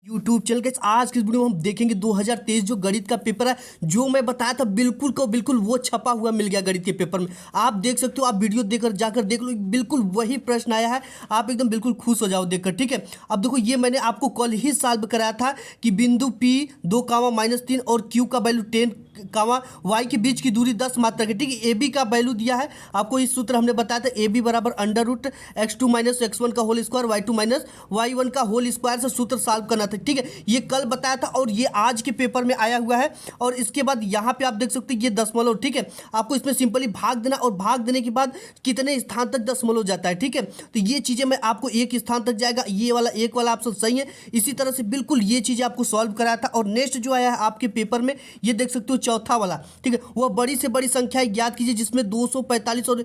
YouTube channel के आज की इस वीडियो में हम देखेंगे 2023 जो गणित का पेपर है, जो मैं बताया था बिल्कुल को बिल्कुल वो छपा हुआ मिल गया गणित के पेपर में। आप देख सकते हो, आप वीडियो देखकर जाकर देख लो, बिल्कुल वही प्रश्न आया है। आप एकदम बिल्कुल खुश हो जाओ देखकर, ठीक है। अब देखो, ये मैंने आपको कल ही सॉल्व कराया था कि बिंदु P 2, -3 और Q का वैल्यू 10, y के बीच की दूरी 10 मात्रक है, ठीक है। AB का वैल्यू दिया है आपको, इस सूत्र हमने बताया था, AB बराबर √(x2 - x1) का होल स्क्वायर y2 - y1 का होल स्क्वायर से सूत्र सॉल्व करना था, ठीक है। ये कल बताया था और ये आज के पेपर में आया हुआ है। और इसके बाद यहाँ पे आप देख सकते हैं ये दशमलव, ठीक है। आपको इसमें सिंपली भाग देना और भाग देने के बाद कितने स्थान तक दशमलव जाता है, ठीक है। तो ये चीज़ें मैं आपको एक स्थान तक जाएगा, ये वाला एक वाला ऑप्शन सही है। इसी तरह से बिल्कुल ये चीज़ें आपको सॉल्व कराया था। और नेक्स्ट जो आया है आपके पेपर में, ये देख सकते हो चौथा वाला, ठीक है। वह बड़ी से बड़ी संख्या ज्ञात कीजिए जिसमें 245 और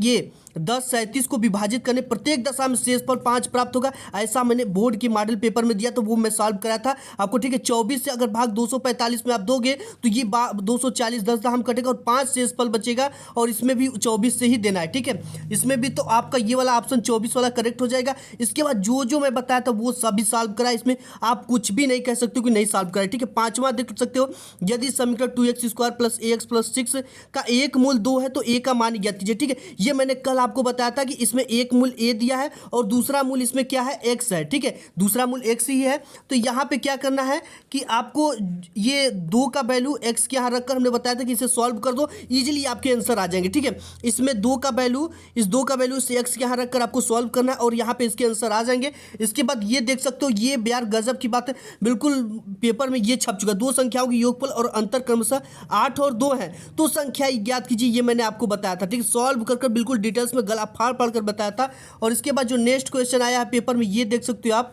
ये 1037 को विभाजित करने प्रत्येक दशा में शेषफल 5 प्राप्त होगा। ऐसा मैंने बोर्ड के मॉडल पेपर में दिया, तो वो मैं सॉल्व कराया था आपको, ठीक है। 24 से अगर भाग 245 में आप दोगे तो ये 240 10 हम कटेगा और 5 शेषफल बचेगा। और इसमें भी 24 से ही देना है, ठीक है। इसमें भी तो आपका ये वाला ऑप्शन 24 वाला करेक्ट हो जाएगा। इसके बाद जो मैं बताया था वो सभी सॉल्व करा। इसमें आप कुछ भी नहीं कह सकते हो कि नहीं सॉल्व करा, ठीक है। पांचवा देख सकते हो, यदि समीकरण 2x² + ax + 6 का एक मूल 2 है तो a का मान ज्ञात कीजिए, ठीक है। ये मैंने कल आपको बताया था कि इसमें एक मूल a दिया है और दूसरा मूल इसमें क्या है, x है, ठीक है। दूसरा मूल x ही है। तो यहाँ पे क्या करना है कि आपको ये 2 का वैल्यू x के यहाँ रखकर हमने बताया था कि इसे सॉल्व कर दो, इजीली आपके आंसर आ जाएंगे, ठीक है। इसमें 2 का वैल्यू, इस 2 का वैल्यू से x के यहाँ रखकर आपको सॉल्व करना है और यहाँ पे इसके आंसर आ जाएंगे। इसके बाद ये देख सकते हो, ये यार गजब की बात है, बिल्कुल पेपर में ये छप चुका। दो संख्याओं की योगफल और अंतर क्रमशः 8 और 2 है, तो संख्या ज्ञात कीजिए, ये मैंने आपको बताया था, ठीक है। सॉल्व कर बिल्कुल डिटेल्स में गला फाड़ फाड़ कर बताया था। और इसके बाद जो नेक्स्ट क्वेश्चन आया है पेपर में, ये देख सकते हो आप।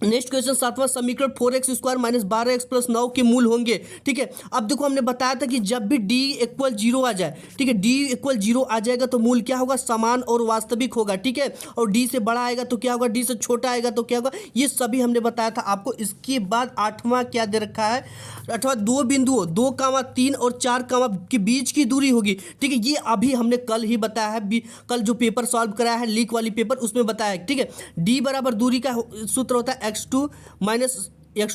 नेक्स्ट क्वेश्चन, सातवां समीकरण 4x² - 12x + 9 के मूल होंगे, ठीक है। अब देखो, हमने बताया था कि जब भी d = 0 आ जाए, ठीक है, d = 0 आ जाएगा तो मूल क्या होगा, समान और वास्तविक होगा, ठीक है। और d से बड़ा आएगा तो क्या होगा, d से छोटा आएगा तो क्या होगा, ये सभी हमने बताया था आपको। इसके बाद आठवां क्या दे रखा है, अथवा दो बिंदुओं 2, 3 और 4 के बीच की दूरी होगी, ठीक है। ये अभी हमने कल ही बताया है, कल जो पेपर सॉल्व कराया है लीक वाली पेपर, उसमें बताया है, ठीक है। d बराबर दूरी का सूत्र होता है x2 -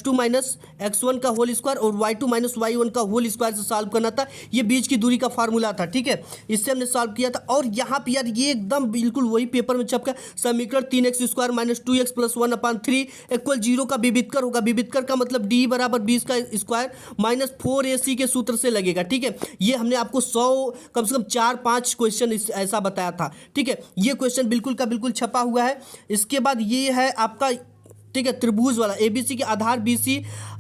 x1 का होल स्क्वायर और y2 - y1 का होल स्क्वायर से सॉल्व करना था। ये बीच की दूरी का फार्मूला था, ठीक है। इससे हमने सॉल्व किया था। और यहाँ पे यार ये एकदम बिल्कुल वही पेपर में छपका, समीकरण 3x² - 2x + 1/3 = 0 का विविधकर होगा। विविधकर का मतलब d बराबर 20 का स्क्वायर - 4ac के सूत्र से लगेगा, ठीक है। ये हमने आपको 100 कम से कम 4-5 क्वेश्चन ऐसा बताया था, ठीक है। ये क्वेश्चन बिल्कुल का बिल्कुल छपा हुआ है। इसके बाद ये है आपका, ठीक है, त्रिभुज वाला ABC के आधार BC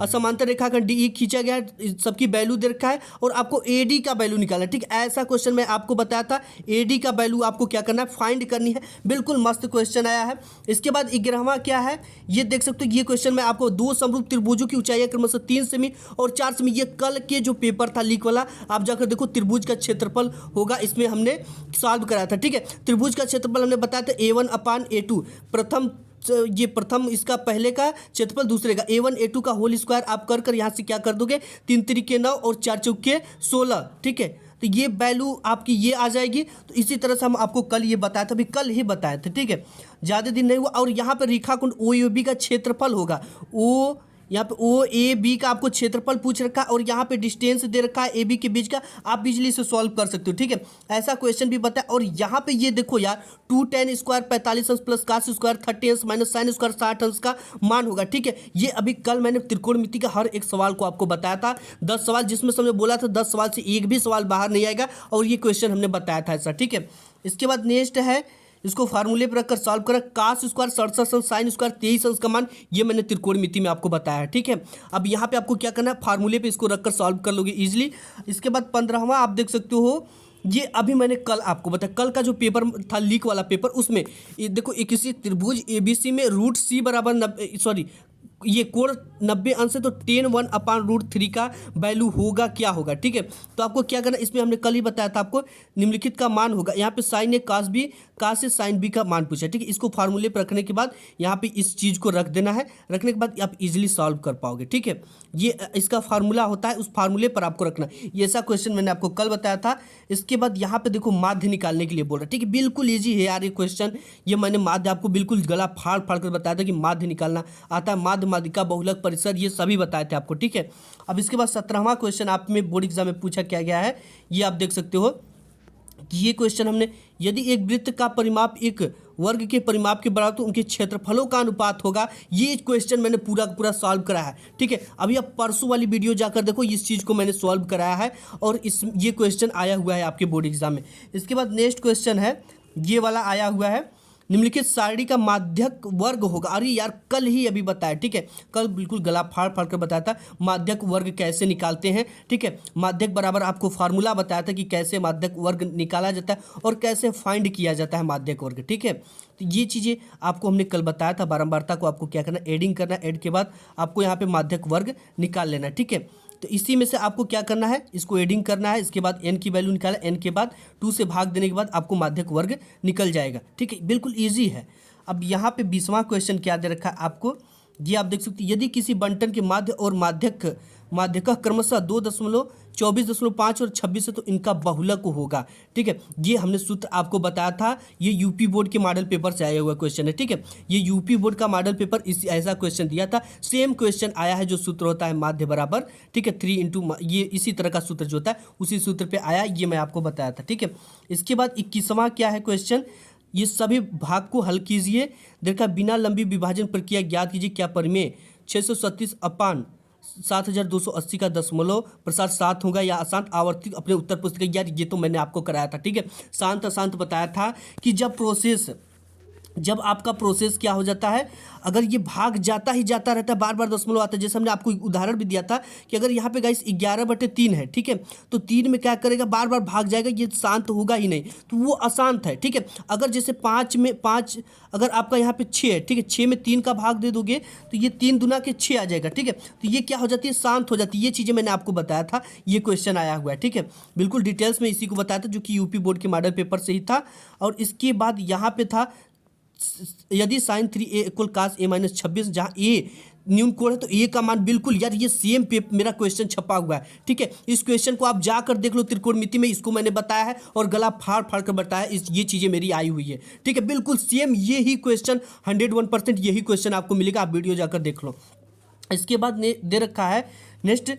समांतर रेखाखंड DE खींचा गया है, सबकी वैल्यू दे रखा है और आपको AD का वैल्यू निकालना है, ठीक है। ऐसा क्वेश्चन मैं आपको बताया था, AD का वैल्यू आपको क्या करना है, फाइंड करनी है। बिल्कुल मस्त क्वेश्चन आया है। इसके बाद 11वां क्या है, ये देख सकते हो, ये क्वेश्चन में आपको दो समरूप त्रिभुजों की ऊंचाई क्रमशः 3 सेमी और 4 सेमी। ये कल के जो पेपर था लीक वाला, आप जाकर देखो, त्रिभुज का क्षेत्रफल होगा, इसमें हमने सॉल्व कराया था, ठीक है। त्रिभुज का क्षेत्रफल हमने बताया था A1/A2, प्रथम इसका पहले का क्षेत्रफल दूसरे का A1 A2 का होल स्क्वायर आप कर यहाँ से क्या कर दोगे, 3 त्रिके 9 और 4 चौके 16, ठीक है। तो ये वैल्यू आपकी ये आ जाएगी। तो इसी तरह से हम आपको कल ये बताया था, अभी कल ही बताया था, ठीक है, ज़्यादा दिन नहीं हुआ। और यहाँ पर रेखाखंड OAB का क्षेत्रफल होगा, यहाँ पे OAB का आपको क्षेत्रफल पूछ रखा है और यहाँ पे डिस्टेंस दे रखा है AB के बीच का। आप बिजली से सॉल्व कर सकते हो, ठीक है। ऐसा क्वेश्चन भी बताया। और यहाँ पे ये देखो यार, 2tan² 45 अंश + cos² 30 अंश - sin² 60 अंश का मान होगा, ठीक है। ये अभी कल मैंने त्रिकोणमिति का हर एक सवाल को आपको बताया था, 10 सवाल, जिसमें से हमने बोला था 10 सवाल से एक भी सवाल बाहर नहीं आएगा। और ये क्वेश्चन हमने बताया था ऐसा, ठीक है। इसके बाद नेक्स्ट है, इसको फार्मूले पर रखकर सॉल्व करा, cos² 67 अंश, sin² 23 अंश का मान, ये मैंने त्रिकोणमिति में आपको बताया है, ठीक है। अब यहाँ पे आपको क्या करना है, फार्मूले पे इसको रखकर सॉल्व कर लोगे इजीली। इसके बाद 15वां आप देख सकते हो, ये अभी मैंने कल आपको बताया, कल का जो पेपर था लीक वाला पेपर, उसमें ये देखो, एक किसी त्रिभुज ABC में √C बराबर ये कोण 90 अंश है, तो tan 1/√3 का वैल्यू होगा, क्या होगा, ठीक है। तो आपको क्या करना, इसमें हमने कल ही बताया था आपको, निम्नलिखित का मान होगा। यहाँ पे sin A cos B, cos A sin B का मान पूछा, ठीक है। इसको फार्मूले पर रखने के बाद यहाँ पे इस चीज़ को रख देना है, रखने के बाद आप इजीली सॉल्व कर पाओगे, ठीक है। ये इसका फार्मूला होता है, उस फार्मूले पर आपको रखना। ये ऐसा क्वेश्चन मैंने आपको कल बताया था। इसके बाद यहाँ पे देखो, माध्य निकालने के लिए बोल रहा है, ठीक है। बिल्कुल ईजी है यार ये क्वेश्चन। ये मैंने माध्य आपको बिल्कुल गला फाड़ फाड़ कर बताया था कि माध्य निकालना आता है। माध्य माध्यिका बहुलक परिसर ये सभी बताए थे आपको, ठीक है। अब इसके बाद 17वां क्वेश्चन आप में बोर्ड एग्जाम में पूछा क्या गया है, ये आप देख सकते हो कि ये क्वेश्चन हमने, यदि एक वृत्त का परिमाप एक वर्ग के परिमाप के बराबर तो उनके क्षेत्रफलों का अनुपात होगा। ये क्वेश्चन मैंने पूरा का पूरा सॉल्व कराया है, ठीक है। अभी आप परसों वाली वीडियो जाकर देखो, इस चीज़ को मैंने सॉल्व कराया है और ये क्वेश्चन आया हुआ है आपके बोर्ड एग्जाम में। इसके बाद नेक्स्ट क्वेश्चन है, ये वाला आया हुआ है, निम्नलिखित सारणी का माध्यक वर्ग होगा। अरे यार कल ही अभी बताया, ठीक है, कल बिल्कुल गला फाड़ फाड़ कर बताया था माध्यक वर्ग कैसे निकालते हैं, ठीक है। माध्यक बराबर आपको फार्मूला बताया था कि कैसे माध्यक वर्ग निकाला जाता है और कैसे फाइंड किया जाता है माध्यक वर्ग, ठीक है। तो ये चीज़ें आपको हमने कल बताया था। बारंबारता को आपको क्या करना, एडिंग करना, ऐड के बाद आपको यहाँ पे माध्यक वर्ग निकाल लेना, ठीक है। तो इसी में से आपको क्या करना है, इसको एडिंग करना है, इसके बाद एन की वैल्यू निकाला, एन के बाद 2 से भाग देने के बाद आपको माध्यक वर्ग निकल जाएगा, ठीक है। बिल्कुल ईजी है। अब यहाँ पे 20वां क्वेश्चन क्या दे रखा है आपको, ये आप देख सकते हैं, यदि किसी बंटन के माध्य और माध्यक क्रमशः 2.24.5 और 26 है तो इनका बहुलक होगा, ठीक है। ये हमने सूत्र आपको बताया था, ये यूपी बोर्ड के मॉडल पेपर से आया हुआ क्वेश्चन है, ठीक है। ये यूपी बोर्ड का मॉडल पेपर ऐसा क्वेश्चन दिया था, सेम क्वेश्चन आया है, जो सूत्र होता है माध्य बराबर, ठीक है, 3 इंटू, ये इसी तरह का सूत्र जो होता है उसी सूत्र पे आया, ये मैं आपको बताया था, ठीक है। इसके बाद 21वां क्या है क्वेश्चन, ये सभी भाग को हल कीजिए, देखा बिना लंबी विभाजन प्रक्रिया ज्ञात कीजिए, क्या परिमेय 637/7280 का दशमलव प्रसार 7 होगा या अशांत आवर्ती, अपने उत्तर पुस्तिका। यार ये तो मैंने आपको कराया था, ठीक है। शांत अशांत बताया था कि जब आपका प्रोसेस क्या हो जाता है, अगर ये भाग जाता ही जाता रहता है, बार बार दशमलव आता है, जैसे हमने आपको उदाहरण भी दिया था कि अगर यहाँ पे गाइस 11/3 है, ठीक है, तो 3 में क्या करेगा, बार बार भाग जाएगा, ये शांत होगा ही नहीं, तो वो अशांत है, ठीक है। अगर जैसे 5 अगर आपका यहाँ पे 6 है, ठीक है, 6 में 3 का भाग दे दोगे तो ये 3 दूना के 6 आ जाएगा, ठीक है। तो ये क्या हो जाती है, शांत हो जाती है। ये चीज़ें मैंने आपको बताया था, ये क्वेश्चन आया हुआ है, ठीक है। बिल्कुल डिटेल्स में इसी को बताया था, जो कि यूपी बोर्ड के मॉडल पेपर से ही था। और इसके बाद यहाँ पे था, यदि साइन 3a = cos a - 26, जहाँ a न्यून कोण है तो a का मान, बिल्कुल यार ये सेम मेरा क्वेश्चन छपा हुआ है, ठीक है। इस क्वेश्चन को आप जाकर देख लो, त्रिकोणमिति में इसको मैंने बताया है और गला फाड़ फाड़ कर बताया, ये चीज़ें मेरी आई हुई है, ठीक है। बिल्कुल सेम यही क्वेश्चन 101% यही क्वेश्चन आपको मिलेगा, आप वीडियो जाकर देख लो। इसके बाद दे रखा है नेक्स्ट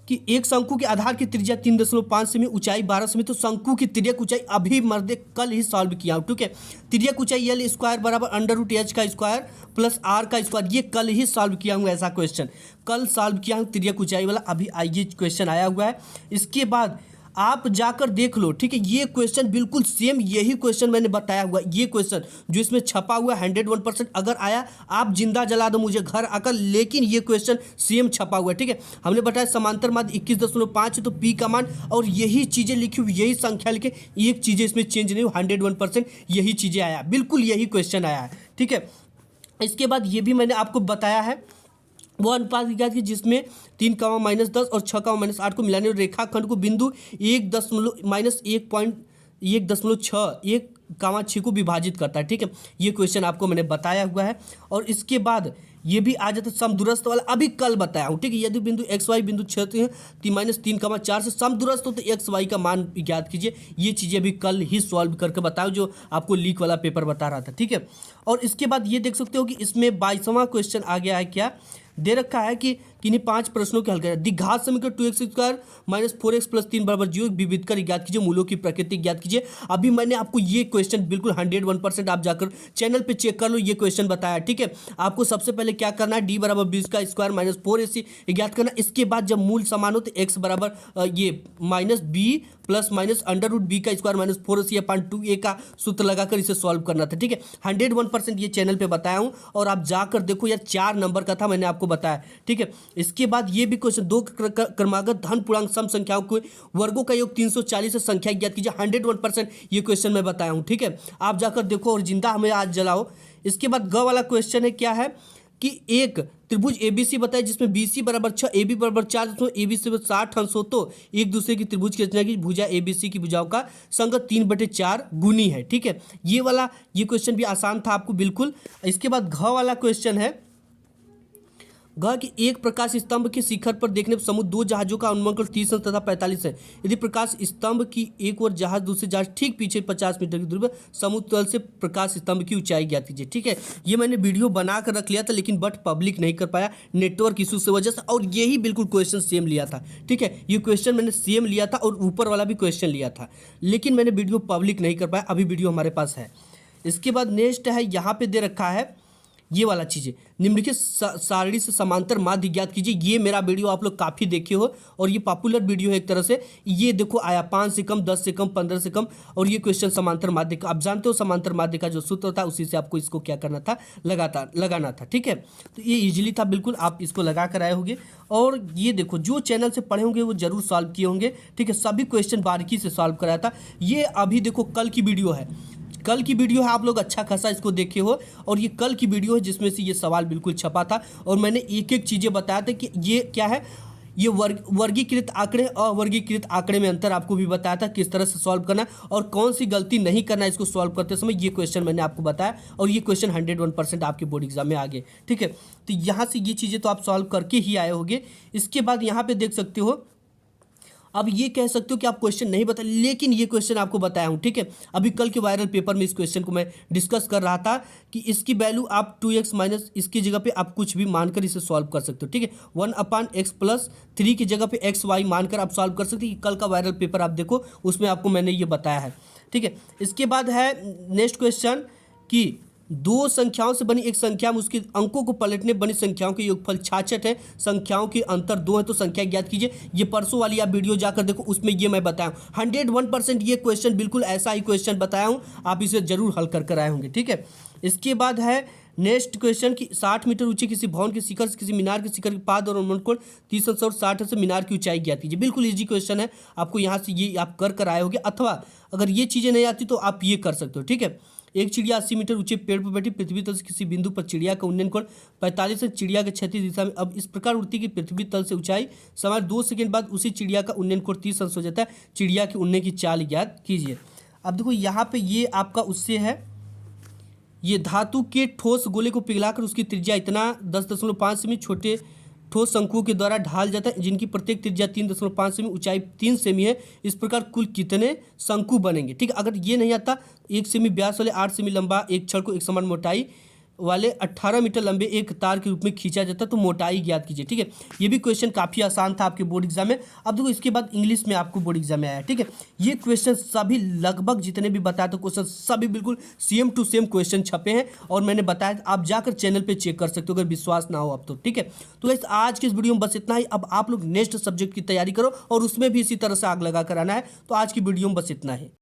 कि एक शंकु के आधार की त्रिज्या 3.5 सेमी, ऊंचाई 12 सेमी, तो शंकु की तिर्यक ऊंचाई अभी मर्दे कल ही सॉल्व किया हूं, ठीक है। तिर्यक ऊंचाई L स्क्वायर बराबर √h का स्क्वायर प्लस r का स्क्वायर, ये कल ही सॉल्व किया हूं, ऐसा क्वेश्चन कल सॉल्व किया हूं, तिर्यक ऊंचाई वाला अभी ये क्वेश्चन आया हुआ है। इसके बाद आप जाकर देख लो, ठीक है, ये क्वेश्चन बिल्कुल सेम यही क्वेश्चन मैंने बताया हुआ, ये क्वेश्चन जो इसमें छपा हुआ 101% अगर आया, आप जिंदा जला दो मुझे घर आकर, लेकिन ये क्वेश्चन सेम छपा हुआ है, ठीक है। हमने बताया समांतर माध्य 21.5 तो पी का मान, और यही चीज़ें लिखी हुई, यही संख्या लिखे, एक चीज़ें इसमें चेंज नहीं हुई, 101% यही चीज़ें आया, बिल्कुल यही क्वेश्चन आया है, ठीक है। इसके बाद ये भी मैंने आपको बताया है, वो अनुपात ज्ञात की जिसमें 3, -10 और 6, -8 को मिलाने और रेखाखंड को बिंदु 1.6 को विभाजित करता है, ठीक है। ये क्वेश्चन आपको मैंने बताया हुआ है। और इसके बाद ये भी आ जाता है समदूरस्थ वाला, अभी कल बताया हूँ, ठीक है। यदि बिंदु XY बिंदु क्षेत्र है -3, 4 से समदूरस्थ हो तो XY का मान ज्ञात कीजिए। ये चीज़ें भी कल ही सॉल्व करके बताओ, जो आपको लीक वाला पेपर बता रहा था, ठीक है। और इसके बाद ये देख सकते हो कि इसमें 22वां क्वेश्चन आ गया है, क्या दे रखा है कि किन्हीं 5 प्रश्नों के हल करें। द्विघात समीकरण 2x² - 4x + 3 = 0 विविध कर ज्ञात कीजिए, मूलों की प्रकृति ज्ञात कीजिए। अभी मैंने आपको ये क्वेश्चन बिल्कुल 101% आप जाकर चैनल पे चेक कर लो, ये क्वेश्चन बताया, ठीक है। आपको सबसे पहले क्या करना है, d = 20² - 4ac ज्ञात करना। इसके बाद जब मूल समान हो तो x बराबर ये -b + -√b² - 4ac/2a का सूत्र लगाकर इसे सॉल्व करना था, ठीक है। 101% ये चैनल पे बताया हूँ, और आप जाकर देखो यार, 4 नंबर का था, मैंने आपको बताया, ठीक है। इसके बाद ये भी क्वेश्चन, 2 क्रमागत धन पूर्णांक सम संख्याओं के वर्गों का योग 340 से संख्या ज्ञात कीजिए। 101% ये क्वेश्चन मैं बताया हूँ, ठीक है। आप जाकर देखो और जिंदा हमें आज जलाओ। इसके बाद ग वाला क्वेश्चन है, क्या है कि एक त्रिभुज ABC बताए जिसमें BC = 6, AB = 4, जिसमें ABC में 60 अंश हो तो एक दूसरे की त्रिभुज की रचना की भुजा ABC की भुजाओं का संगत 3/4 गुनी है, ठीक है। ये क्वेश्चन भी आसान था आपको बिल्कुल। इसके बाद घ वाला क्वेश्चन है, कहा कि एक प्रकाश स्तंभ के शिखर पर देखने पर समुद्र दो जहाजों का अनुमान कोण 30 तथा 45 है। यदि प्रकाश स्तंभ की एक ओर जहाज दूसरे जहाज ठीक पीछे 50 मीटर की दूरी पर समुद्र तल से प्रकाश स्तंभ की ऊंचाई ज्ञात कीजिए। ठीक है, ये मैंने वीडियो बना कर रख लिया था लेकिन बट पब्लिक नहीं कर पाया नेटवर्क इशू से वजह से, और यही बिल्कुल क्वेश्चन सेम लिया था। ठीक है, ये क्वेश्चन मैंने सेम लिया था और ऊपर वाला भी क्वेश्चन लिया था, लेकिन मैंने वीडियो पब्लिक नहीं कर पाया। अभी वीडियो हमारे पास है। इसके बाद नेक्स्ट है, यहाँ पे दे रखा है ये वाला चीज़ें, निम्नलिखित सारणी से समांतर माध्य ज्ञात कीजिए। ये मेरा वीडियो आप लोग काफ़ी देखे हो और ये पॉपुलर वीडियो है एक तरह से। ये देखो आया 5 से कम, 10 से कम, 15 से कम, और ये क्वेश्चन समांतर माध्य का। आप जानते हो समांतर माध्य का जो सूत्र था उसी से आपको इसको क्या करना था, लगाना था। ठीक है, तो ये इजीली था बिल्कुल, आप इसको लगा कर आए होंगे। और ये देखो जो चैनल से पढ़े होंगे वो जरूर सॉल्व किए होंगे। ठीक है, सभी क्वेश्चन बारीकी से सॉल्व कराया था। ये अभी देखो कल की वीडियो है, कल की वीडियो है, आप लोग अच्छा खासा इसको देखे हो, और ये कल की वीडियो है जिसमें से ये सवाल बिल्कुल छपा था और मैंने एक एक चीज़ें बताया था कि ये क्या है, ये वर्गीकृत आंकड़े अवर्गीकृत आंकड़े में अंतर आपको भी बताया था, किस तरह से सॉल्व करना है और कौन सी गलती नहीं करना है इसको सॉल्व करते समय। ये क्वेश्चन मैंने आपको बताया और ये क्वेश्चन 101% आपके बोर्ड एग्जाम में आ गए। ठीक है, तो यहाँ से ये चीज़ें तो आप सॉल्व करके ही आए होंगे। इसके बाद यहाँ पे देख सकते हो, अब ये कह सकते हो कि आप क्वेश्चन नहीं बताए, लेकिन ये क्वेश्चन आपको बताया हूँ। ठीक है, अभी कल के वायरल पेपर में इस क्वेश्चन को मैं डिस्कस कर रहा था कि इसकी वैल्यू आप 2x माइनस इसकी जगह पे आप कुछ भी मानकर इसे सॉल्व कर सकते हो। ठीक है, 1/x+3 की जगह पे xy मानकर आप सॉल्व कर सकते हो। कल का वायरल पेपर आप देखो, उसमें आपको मैंने ये बताया है। ठीक है, इसके बाद है नेक्स्ट क्वेश्चन कि दो संख्याओं से बनी एक संख्या में उसके अंकों को पलटने बनी संख्याओं के योगफल 66 है, संख्याओं के अंतर 2 है, तो संख्या ज्ञात कीजिए। ये परसों वाली आप वीडियो जाकर देखो, उसमें ये मैं बताया हूँ। 101% ये क्वेश्चन बिल्कुल ऐसा ही क्वेश्चन बताया हूँ, आप इसे जरूर हल कर आए होंगे। ठीक है, इसके बाद है नेक्स्ट क्वेश्चन कि 60 मीटर ऊंचे किसी भवन के शिखर से किसी मीनार के शिखर के पाद और अनुमान कोण 30 अंश और 60 से मीनार की ऊंचाई ज्ञात कीजिए। बिल्कुल इजी क्वेश्चन है, आपको यहाँ से ये आप कर आए होंगे, अथवा अगर ये चीज़ें नहीं आती तो आप ये कर सकते हो। ठीक है, एक चिड़िया 80 मीटर ऊंचे पेड़ पर बैठी, पृथ्वी तल से किसी बिंदु पर चिड़िया का उन्नयन कोण 45 से चिड़िया के क्षैतिज दिशा में अब इस प्रकार उड़ती कि पृथ्वी तल से ऊंचाई समान 2 सेकंड बाद उसी चिड़िया का उन्नयन कोण 30 अंश हो जाता है। चिड़िया के उड़ने की चाल ज्ञात कीजिए। अब देखो यहाँ पे ये आपका उससे है, ये धातु के ठोस गोले को पिघलाकर उसकी त्रिज्या इतना 10.5 सेमी छोटे ठोस शंकुओं के द्वारा ढाल जाता है, जिनकी प्रत्येक त्रिज्या 3.5 सेमी, ऊंचाई 3 सेमी है। इस प्रकार कुल कितने शंकु बनेंगे? ठीक है, अगर ये नहीं आता, 1 सेमी व्यास वाले 8 सेमी लंबा एक छड़ को एक समान मोटाई वाले 18 मीटर लंबे एक तार के रूप में खींचा जाता है, तो मोटाई ज्ञात कीजिए। ठीक है, ये भी क्वेश्चन काफ़ी आसान था आपके बोर्ड एग्जाम में। अब देखो इसके बाद इंग्लिश में आपको बोर्ड एग्जाम में आया। ठीक है, ये क्वेश्चन सभी लगभग जितने भी बताया था क्वेश्चन सभी बिल्कुल सेम टू सेम क्वेश्चन छपे हैं और मैंने बताया, आप जाकर चैनल पर चेक कर सकते हो अगर विश्वास ना हो अब तो। ठीक है, तो गाइस आज के इस वीडियो में बस इतना ही। अब आप लोग नेक्स्ट सब्जेक्ट की तैयारी करो और उसमें भी इसी तरह से आग लगा कर आना है। तो आज की वीडियो में बस इतना ही।